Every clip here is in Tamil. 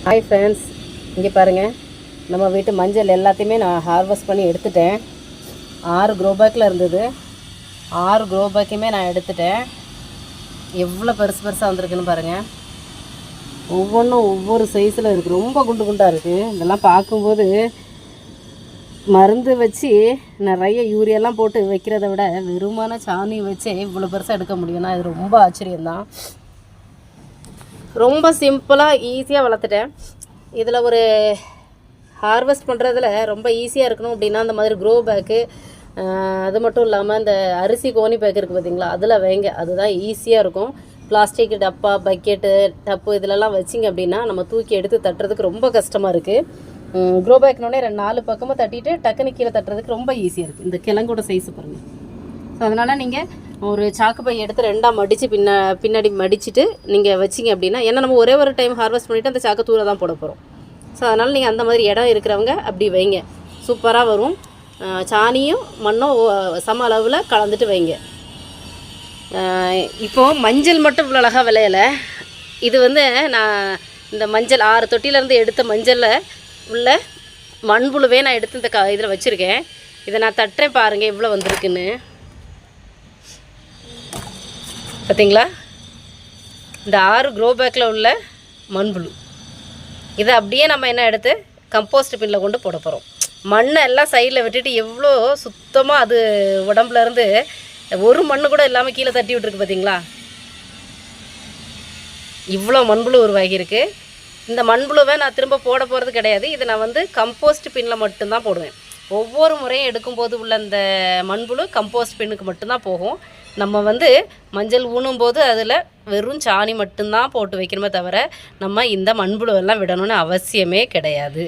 ஹாய் ஃப்ரெண்ட்ஸ், இங்கே பாருங்கள், நம்ம வீட்டு மஞ்சள் எல்லாத்தையுமே நான் ஹார்வெஸ்ட் பண்ணி எடுத்துட்டேன். 6 க்ரோ பேக்கில் இருந்தது. 6 க்ரோ பேக்கையுமே நான் எடுத்துட்டேன். எவ்வளோ பெருசு பெருசாக வந்திருக்குன்னு பாருங்கள். ஒவ்வொன்றும் ஒவ்வொரு சைஸில் இருக்குது. ரொம்ப குண்டு குண்டாக இருக்குது. இதெல்லாம் பார்க்கும்போது மருந்து வச்சு நிறைய யூரியாலாம் போட்டு வைக்கிறத விட வெறுமான சாணி வச்சே இவ்வளோ பெருசாக எடுக்க முடியும்னா இது ரொம்ப ஆச்சரியம்தான். ரொம்ப சிம்பிளாக ஈஸியாக வளர்த்துட்டேன். இதில் ஒரு ஹார்வெஸ்ட் பண்ணுறதுல ரொம்ப ஈஸியாக இருக்கணும் அப்படின்னா அந்த மாதிரி க்ரோ பேக்கு, அது மட்டும் இல்லாமல் இந்த அரிசி கோணி பேக் இருக்குது பார்த்திங்களா, அதில் வைங்க. அதுதான் ஈஸியாக இருக்கும். பிளாஸ்டிக் டப்பா, பக்கெட்டு, டப்பு இதிலெல்லாம் வச்சிங்க அப்படின்னா நம்ம தூக்கி எடுத்து தட்டுறதுக்கு ரொம்ப கஷ்டமாக இருக்குது. க்ரோ பேக்னோடனே 4 பக்கமாக தட்டிட்டு டக்குன்னு கீழே தட்டுறதுக்கு ரொம்ப ஈஸியாக இருக்குது. இந்த கிழங்கோட சைஸு பாருங்கள். ஸோ அதனால் நீங்கள் ஒரு சாக்கு பை எடுத்து 2ஆக மடித்து பின்னாடி மடிச்சுட்டு நீங்கள் வச்சிங்க அப்படின்னா, ஏன்னா நம்ம ஒரே ஒரு டைம் ஹார்வெஸ்ட் பண்ணிவிட்டு அந்த சாக்கு தூர தான் போட போகிறோம். ஸோ அதனால் நீங்கள் அந்த மாதிரி இடம் இருக்கிறவங்க அப்படி வைங்க, சூப்பராக வரும். சாணியும் மண்ணும் சம அளவில் கலந்துட்டு வைங்க. இப்போது மஞ்சள் மட்டும் இவ்வளோ அழகாக விளையலை. இது நான் இந்த மஞ்சள் 6 தொட்டியிலேருந்து எடுத்த மஞ்சளில் உள்ள மண்புழுவே நான் எடுத்து இந்த இதில் வச்சுருக்கேன். இதை நான் தட்டுறேன் பாருங்கள் எவ்வளோ வந்திருக்குன்னு. பார்த்தீங்களா, இந்த 6 க்ரோ பேக்கில் உள்ள மண்புழு. இதை அப்படியே நம்ம என்ன எடுத்து கம்போஸ்ட் பின்னில் கொண்டு போட போகிறோம். மண்ணை எல்லாம் சைடில் விட்டுட்டு எவ்வளோ சுத்தமாக அது உடம்புலேருந்து ஒரு மண்ணு கூட இல்லாமல் கீழே தட்டி விட்டுருக்கு பார்த்தீங்களா. இவ்வளோ மண்புழு உருவாகியிருக்கு. இந்த மண்புழுவை நான் திரும்ப போட போகிறது கிடையாது. இதை நான் கம்போஸ்ட் பின்னில் மட்டும்தான் போடுவேன். ஒவ்வொரு முறையும் எடுக்கும்போது உள்ள அந்த மண்புழு கம்போஸ்ட் பின்னுக்கு மட்டும்தான் போகும். நம்ம மஞ்சள் ஊனும்போது அதில் வெறும் சாணி மட்டும்தான் போட்டு வைக்கணுமே தவிர நம்ம இந்த மண்புழுவெல்லாம் விடணும்னு அவசியமே கிடையாது.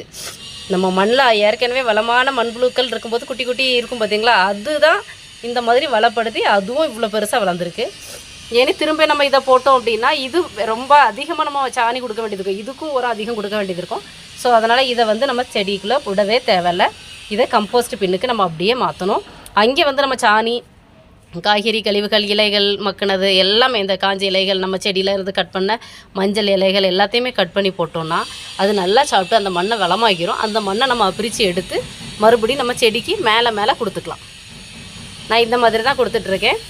நம்ம மண்ணில் ஏற்கனவே வளமான மண்புழுக்கள் இருக்கும்போது குட்டி குட்டி இருக்கும் பார்த்திங்களா, அதுதான் இந்த மாதிரி வளப்படுத்தி அதுவும் இவ்வளோ பெருசாக வளர்ந்துருக்கு. ஏன்னா திரும்ப நம்ம இதை போட்டோம் அப்படின்னா இது ரொம்ப அதிகமாக நம்ம சாணி கொடுக்க வேண்டியது இருக்கும், இதுக்கும் ஒரு அதிகம் கொடுக்க வேண்டியது இருக்கும். ஸோ அதனால் இதை நம்ம செடிக்குள்ளே விடவே தேவையில்லை. இதை கம்போஸ்ட் பின்னுக்கு நம்ம அப்படியே மாற்றணும். அங்கே நம்ம சாணி, காய்கறி கழிவுகள், இலைகள் மக்கினது எல்லாமே, இந்த காஞ்ச இலைகள், நம்ம செடியில் இருந்து கட் பண்ண மஞ்சள் இலைகள் எல்லாத்தையுமே கட் பண்ணி போட்டோம்னா அது நல்லா சாப்பிட்டு அந்த மண்ணை வளமாகிரும். அந்த மண்ணை நம்ம பிரித்து எடுத்து மறுபடியும் நம்ம செடிக்கு மேலே மேலே கொடுத்துக்கலாம். நான் இந்த மாதிரி தான் கொடுத்துட்ருக்கேன்.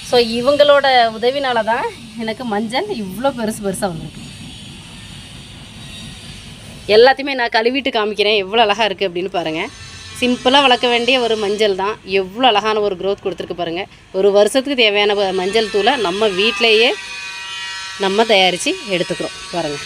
ஸோ இவங்களோட உதவினால தான் எனக்கு மஞ்சள் இவ்வளோ பெருசு பெருசாக வந்திருக்கு. எல்லாத்தையுமே நான் கழுவிட்டு காமிக்கிறேன் எவ்வளோ அழகாக இருக்குது அப்படின்னு பாருங்கள். சிம்பிளாக வளர்க்க வேண்டிய ஒரு மஞ்சள் தான் எவ்வளோ அழகான ஒரு க்ரோத் கொடுத்துருக்கு பாருங்கள். ஒரு வருஷத்துக்கு தேவையான மஞ்சள் தூளை நம்ம வீட்டிலையே நம்ம தயாரித்து எடுத்துக்கிறோம் பாருங்கள்.